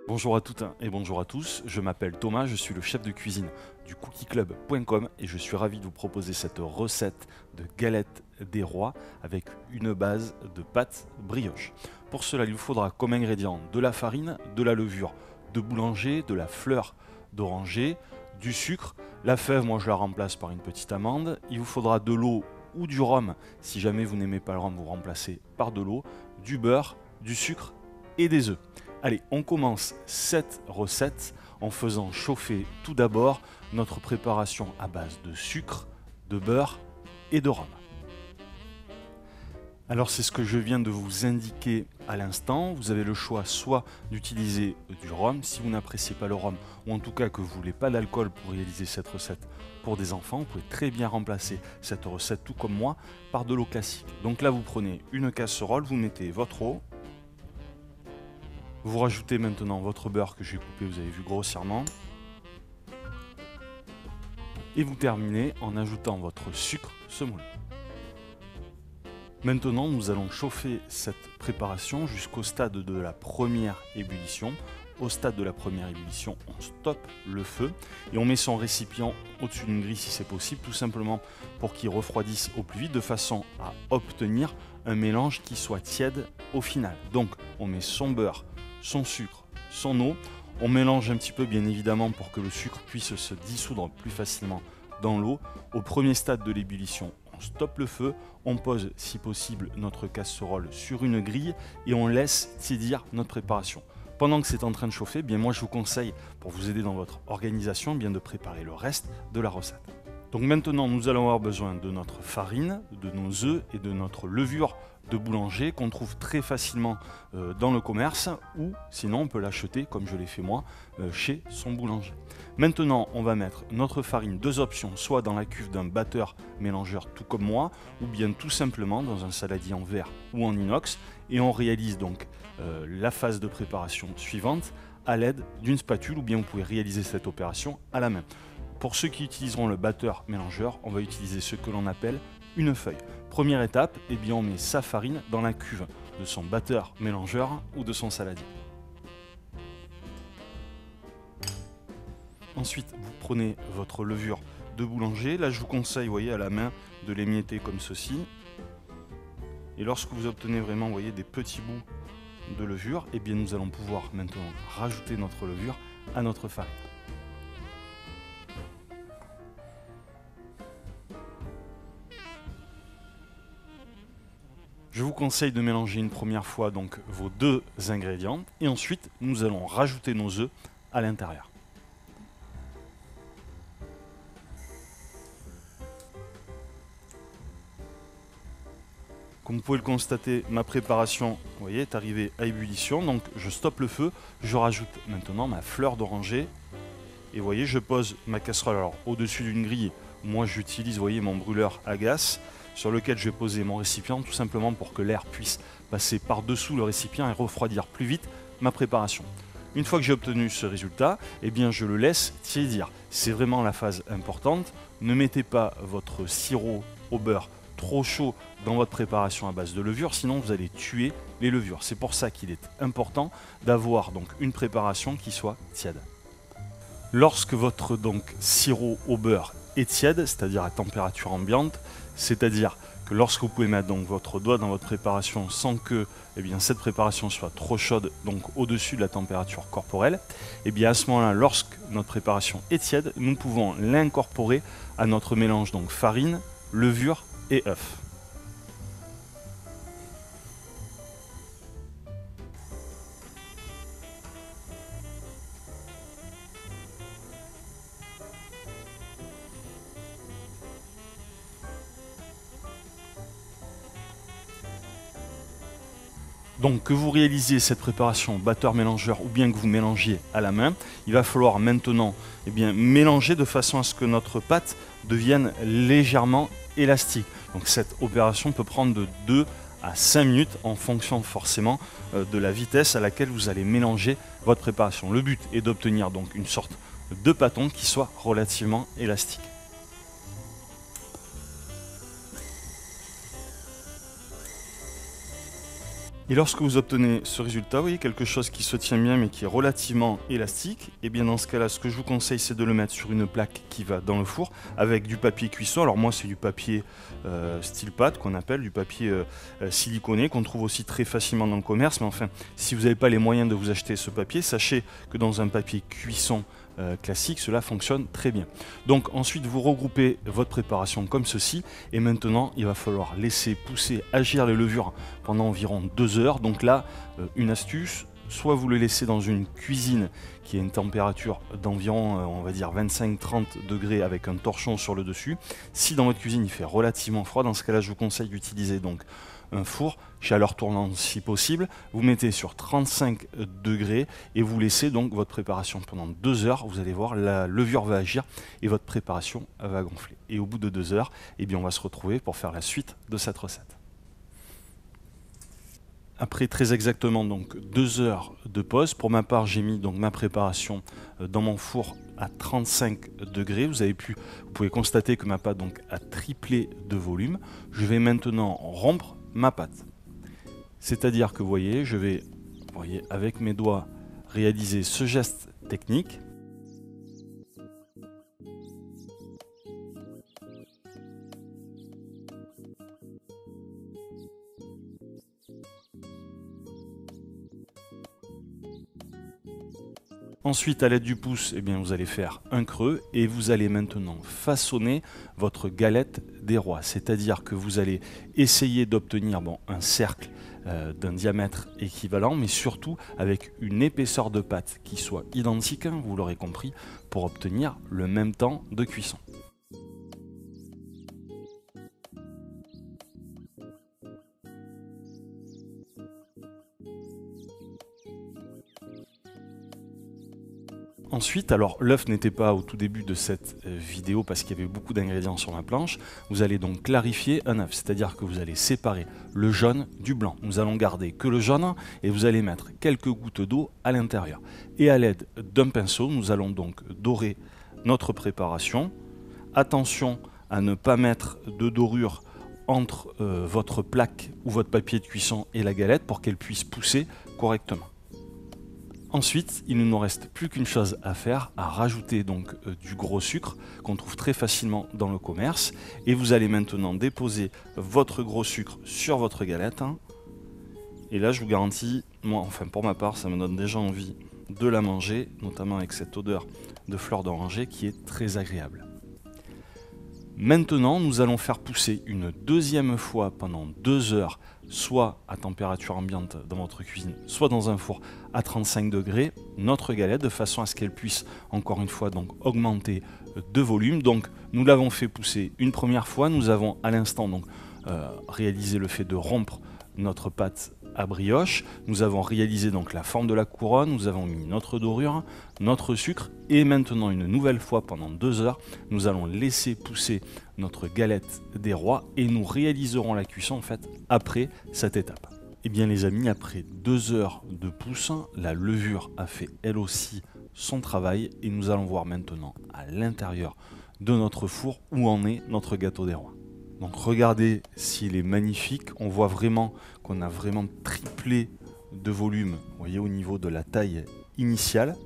Bonjour à toutes et bonjour à tous, je m'appelle Thomas, je suis le chef de cuisine du cookieclub.com et je suis ravi de vous proposer cette recette de galettes des rois avec une base de pâte brioche. Pour cela, il vous faudra comme ingrédients de la farine, de la levure de boulanger, de la fleur d'oranger, du sucre, la fève, moi je la remplace par une petite amande, il vous faudra de l'eau ou du rhum, si jamais vous n'aimez pas le rhum, vous remplacez par de l'eau, du beurre, du sucre et des œufs. Allez, on commence cette recette en faisant chauffer tout d'abord notre préparation à base de sucre, de beurre et de rhum. Alors c'est ce que je viens de vous indiquer à l'instant. Vous avez le choix soit d'utiliser du rhum, si vous n'appréciez pas le rhum, ou en tout cas que vous ne voulez pas d'alcool pour réaliser cette recette pour des enfants, vous pouvez très bien remplacer cette recette, tout comme moi, par de l'eau classique. Donc là vous prenez une casserole, vous mettez votre eau, vous rajoutez maintenant votre beurre que j'ai coupé, vous avez vu grossièrement. Et vous terminez en ajoutant votre sucre semoule. Maintenant, nous allons chauffer cette préparation jusqu'au stade de la première ébullition. Au stade de la première ébullition, on stoppe le feu et on met son récipient au-dessus d'une grille si c'est possible, tout simplement pour qu'il refroidisse au plus vite, de façon à obtenir un mélange qui soit tiède au final. Donc, on met son beurre, son sucre, son eau. On mélange un petit peu bien évidemment pour que le sucre puisse se dissoudre plus facilement dans l'eau. Au premier stade de l'ébullition, on stoppe le feu, on pose si possible notre casserole sur une grille et on laisse tiédir notre préparation. Pendant que c'est en train de chauffer, bien moi je vous conseille, pour vous aider dans votre organisation, bien de préparer le reste de la recette. Donc maintenant nous allons avoir besoin de notre farine, de nos œufs et de notre levure de boulanger qu'on trouve très facilement dans le commerce, ou sinon on peut l'acheter comme je l'ai fait moi chez son boulanger. Maintenant on va mettre notre farine, deux options, soit dans la cuve d'un batteur mélangeur tout comme moi, ou bien tout simplement dans un saladier en verre ou en inox, et on réalise donc la phase de préparation suivante à l'aide d'une spatule, ou bien vous pouvez réaliser cette opération à la main. Pour ceux qui utiliseront le batteur mélangeur, on va utiliser ce que l'on appelle une feuille. Première étape, eh bien on met sa farine dans la cuve de son batteur mélangeur ou de son saladier. Ensuite, vous prenez votre levure de boulanger. Là, je vous conseille, vous voyez, à la main, de l'émietter comme ceci. Et lorsque vous obtenez vraiment, vous voyez, des petits bouts de levure, eh bien nous allons pouvoir maintenant rajouter notre levure à notre farine. Je vous conseille de mélanger une première fois donc vos deux ingrédients et ensuite nous allons rajouter nos œufs à l'intérieur. Comme vous pouvez le constater, ma préparation, vous voyez, est arrivée à ébullition, donc je stoppe le feu, je rajoute maintenant ma fleur d'oranger et vous voyez, je pose ma casserole alors au-dessus d'une grille. Moi j'utilise, vous voyez, mon brûleur à gaz sur lequel je vais poser mon récipient tout simplement pour que l'air puisse passer par-dessous le récipient et refroidir plus vite ma préparation. Une fois que j'ai obtenu ce résultat, eh bien je le laisse tiédir. C'est vraiment la phase importante. Ne mettez pas votre sirop au beurre trop chaud dans votre préparation à base de levure, sinon vous allez tuer les levures. C'est pour ça qu'il est important d'avoir donc une préparation qui soit tiède. Lorsque votre sirop au beurre est tiède, c'est-à-dire à température ambiante, c'est-à-dire que lorsque vous pouvez mettre donc votre doigt dans votre préparation sans que cette préparation soit trop chaude, donc au-dessus de la température corporelle, et bien à ce moment-là, lorsque notre préparation est tiède, nous pouvons l'incorporer à notre mélange donc farine, levure et œuf. Donc que vous réalisiez cette préparation batteur mélangeur ou bien que vous mélangiez à la main, il va falloir maintenant mélanger de façon à ce que notre pâte devienne légèrement élastique. Donc cette opération peut prendre de 2 à 5 minutes en fonction forcément de la vitesse à laquelle vous allez mélanger votre préparation. Le but est d'obtenir donc une sorte de pâton qui soit relativement élastique. Et lorsque vous obtenez ce résultat, vous voyez quelque chose qui se tient bien mais qui est relativement élastique, et bien dans ce cas-là, ce que je vous conseille, c'est de le mettre sur une plaque qui va dans le four avec du papier cuisson. Alors moi, c'est du papier style pâte qu'on appelle, du papier siliconé qu'on trouve aussi très facilement dans le commerce. Mais enfin, si vous n'avez pas les moyens de vous acheter ce papier, sachez que dans un papier cuisson classique, cela fonctionne très bien. Donc ensuite, vous regroupez votre préparation comme ceci, et maintenant il va falloir laisser pousser, agir les levures pendant environ 2 heures. Donc là, une astuce, soit vous le laissez dans une cuisine qui a une température d'environ, on va dire 25-30 degrés avec un torchon sur le dessus. Si dans votre cuisine il fait relativement froid, dans ce cas-là, je vous conseille d'utiliser donc un four, chaleur tournante si possible. Vous mettez sur 35 degrés et vous laissez donc votre préparation pendant 2 heures. Vous allez voir, la levure va agir et votre préparation va gonfler. Et au bout de 2 heures, eh bien, on va se retrouver pour faire la suite de cette recette. Après très exactement donc 2 heures de pause, pour ma part j'ai mis donc ma préparation dans mon four à 35 degrés. Vous pouvez constater que ma pâte donc a triplé de volume. Je vais maintenant rompre ma pâte. C'est-à-dire que vous voyez, je vais avec mes doigts réaliser ce geste technique. Ensuite, à l'aide du pouce, eh bien, vous allez faire un creux et vous allez maintenant façonner votre galette des rois. C'est-à-dire que vous allez essayer d'obtenir un cercle d'un diamètre équivalent, mais surtout avec une épaisseur de pâte qui soit identique, vous l'aurez compris, pour obtenir le même temps de cuisson. Ensuite, alors l'œuf n'était pas au tout début de cette vidéo parce qu'il y avait beaucoup d'ingrédients sur ma planche. Vous allez donc clarifier un œuf, c'est-à-dire que vous allez séparer le jaune du blanc. Nous allons garder que le jaune et vous allez mettre quelques gouttes d'eau à l'intérieur. Et à l'aide d'un pinceau, nous allons donc dorer notre préparation. Attention à ne pas mettre de dorure entre votre plaque ou votre papier de cuisson et la galette pour qu'elle puisse pousser correctement. Ensuite, il ne nous reste plus qu'une chose à faire, à rajouter donc du gros sucre qu'on trouve très facilement dans le commerce. Et vous allez maintenant déposer votre gros sucre sur votre galette. Et là, je vous garantis, moi, enfin pour ma part, ça me donne déjà envie de la manger, notamment avec cette odeur de fleur d'oranger qui est très agréable. Maintenant, nous allons faire pousser une deuxième fois pendant 2 heures, soit à température ambiante dans votre cuisine, soit dans un four à 35 degrés, notre galette, de façon à ce qu'elle puisse, encore une fois, donc augmenter de volume. Donc, nous l'avons fait pousser une première fois, nous avons à l'instant donc réalisé le fait de rompre notre pâte à brioche, nous avons réalisé donc la forme de la couronne, nous avons mis notre dorure, notre sucre, et maintenant une nouvelle fois pendant 2 heures, nous allons laisser pousser notre galette des rois et nous réaliserons la cuisson en fait après cette étape. Et bien les amis, après 2 heures de pousse, la levure a fait elle aussi son travail et nous allons voir maintenant à l'intérieur de notre four où en est notre gâteau des rois. Donc regardez s'il est magnifique, on voit vraiment qu'on a vraiment triplé de volume, vous voyez, au niveau de la taille initiale.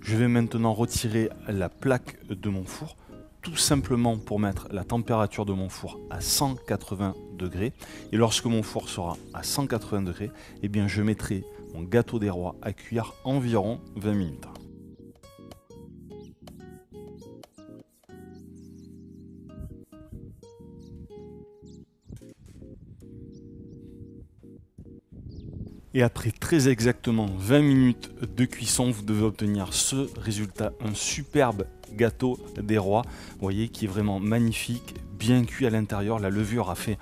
Je vais maintenant retirer la plaque de mon four, tout simplement pour mettre la température de mon four à 180 degrés. Et lorsque mon four sera à 180 degrés, eh bien je mettrai mon gâteau des rois à cuire environ 20 minutes. Et après très exactement 20 minutes de cuisson, vous devez obtenir ce résultat, un superbe gâteau des rois, vous voyez, qui est vraiment magnifique, bien cuit à l'intérieur. La levure a fait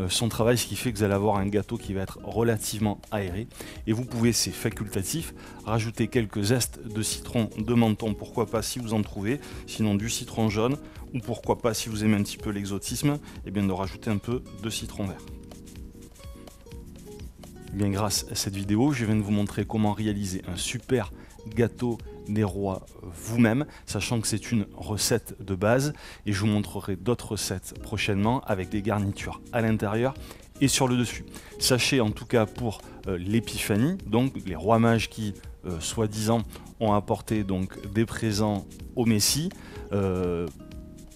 son travail, ce qui fait que vous allez avoir un gâteau qui va être relativement aéré. Et vous pouvez, c'est facultatif, rajouter quelques zestes de citron, de menthon, pourquoi pas si vous en trouvez, sinon du citron jaune, ou pourquoi pas si vous aimez un petit peu l'exotisme, et bien de rajouter un peu de citron vert. Bien, grâce à cette vidéo, je viens de vous montrer comment réaliser un super gâteau des rois vous-même, sachant que c'est une recette de base et je vous montrerai d'autres recettes prochainement avec des garnitures à l'intérieur et sur le dessus. Sachez en tout cas pour l'épiphanie, donc les rois mages qui soi-disant ont apporté donc des présents au Messie,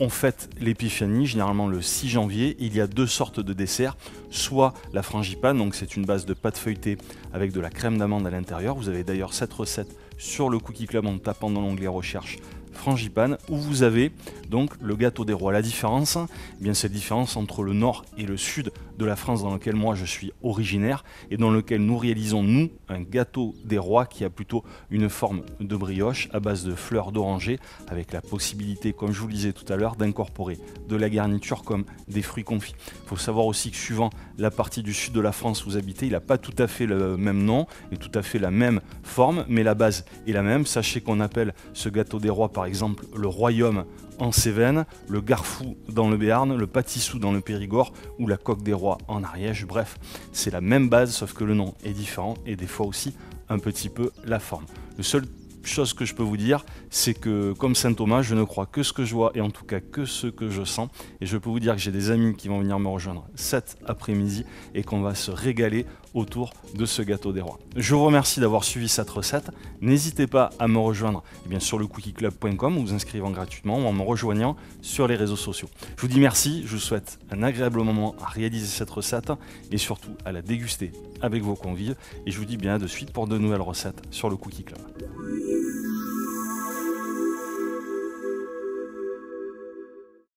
on fête l'épiphanie, généralement le 6 janvier. Il y a deux sortes de desserts, soit la frangipane, donc c'est une base de pâte feuilletée avec de la crème d'amande à l'intérieur. Vous avez d'ailleurs cette recette sur le Cookie Club en tapant dans l'onglet recherche frangipane, où vous avez donc le gâteau des rois. La différence, eh bien c'est la différence entre le nord et le sud de la France dans lequel moi je suis originaire et dans lequel nous réalisons nous un gâteau des rois qui a plutôt une forme de brioche à base de fleurs d'oranger avec la possibilité, comme je vous le disais tout à l'heure, d'incorporer de la garniture comme des fruits confits. Il faut savoir aussi que suivant la partie du sud de la France où vous habitez, il n'a pas tout à fait le même nom et tout à fait la même forme, mais la base est la même. Sachez qu'on appelle ce gâteau des rois par exemple le royaume en Cévennes, le garfou dans le Béarn, le pâtissou dans le Périgord ou la coque des rois en Ariège. Bref, c'est la même base sauf que le nom est différent et des fois aussi un petit peu la forme. Le seul chose que je peux vous dire, c'est que comme saint Thomas, je ne crois que ce que je vois et en tout cas que ce que je sens. Et je peux vous dire que j'ai des amis qui vont venir me rejoindre cet après-midi et qu'on va se régaler autour de ce gâteau des rois. Je vous remercie d'avoir suivi cette recette. N'hésitez pas à me rejoindre sur le cookieclub.com ou vous inscrivant gratuitement ou en me rejoignant sur les réseaux sociaux. Je vous dis merci, je vous souhaite un agréable moment à réaliser cette recette et surtout à la déguster avec vos convives. Et je vous dis bien à de suite pour de nouvelles recettes sur le Cookie Club.